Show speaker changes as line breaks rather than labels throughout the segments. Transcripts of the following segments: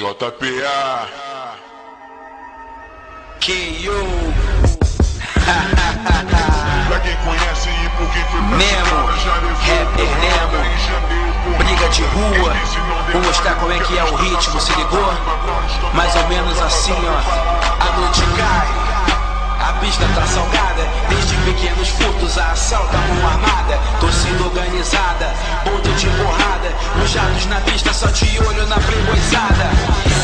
JPA
KO.
Pra quem conhece e por quem foi pra
Nemo, rapper Nemo, briga de rua, vou mostrar como é que é o ritmo, se ligou? Mais ou menos assim, ó, a noite cai, a pista tá salgada, desde pequenos furtos a assalto, a mão armada, torcida organizada, bonde de porrada, os jatos na pista só de olho na playboyzada,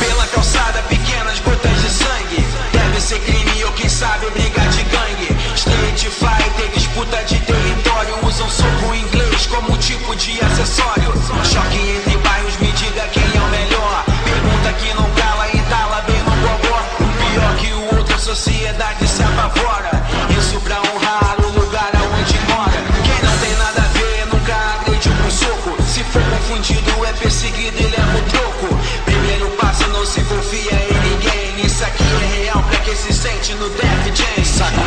pela calçada pequenas gotas de sangue, deve ser crime ou quem sabe briga de gangue, street fighter, disputa de território, usam soco inglês como tipo de acessório, choque entre bairros, me diga quem é o melhor, pergunta que não cala, entala bem no gogó, um pior que o outro, a sociedade se apavora, isso pra honrar o lugar aonde mora, quem não tem nada a ver nunca agrediu com soco, se for confundido é perseguido e leva o troco, primeiro passo não se confia em ninguém, isso aqui é real pra quem se sente no Def Jam, sacou?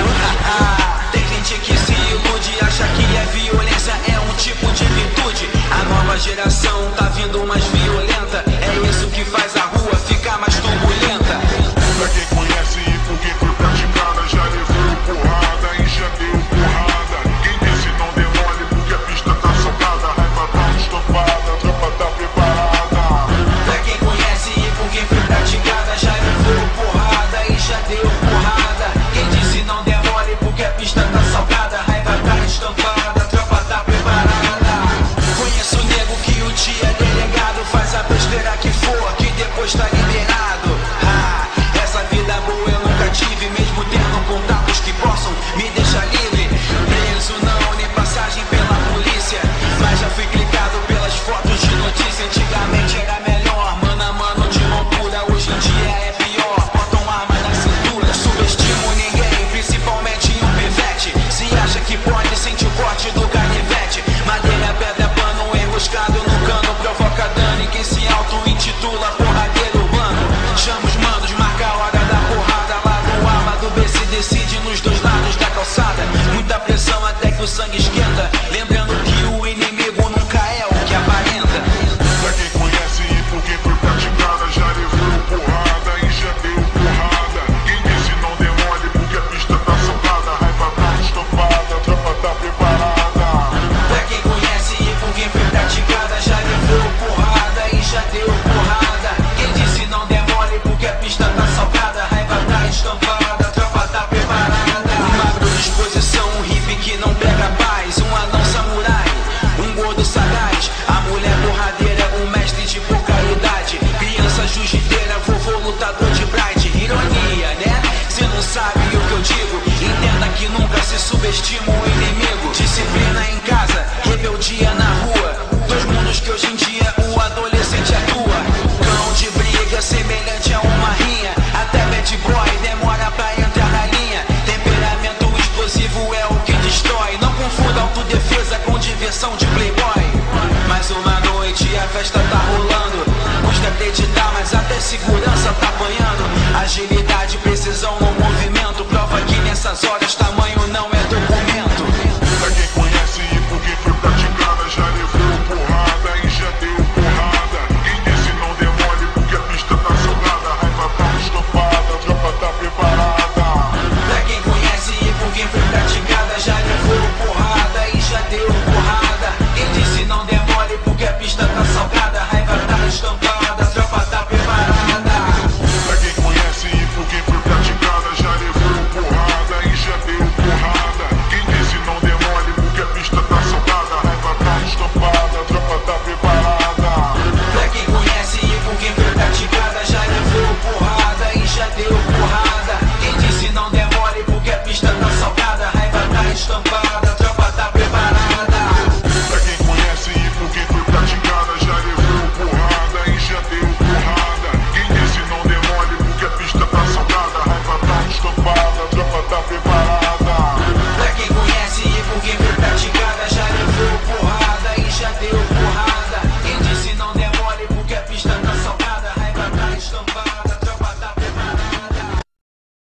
Tem gente que se ilude, acha que a violência é um tipo de virtude, a nova geração tá vindo mais violenta, é isso que faz a rua ficar mais turbulenta.
Pra quem conhece e por quem foi praticada, já levou porrada e já deu porrada. Quem disse não demole porque a pista tá salgada, a raiva tá estofada, a tropa tá preparada.
Pra quem conhece e por quem foi praticada, já levou porrada e já deu porrada. Quem disse não demole porque a pista tá salgada, a raiva tá estampada, a tropa tá preparada. Conheço o nego que o dia delegado faz a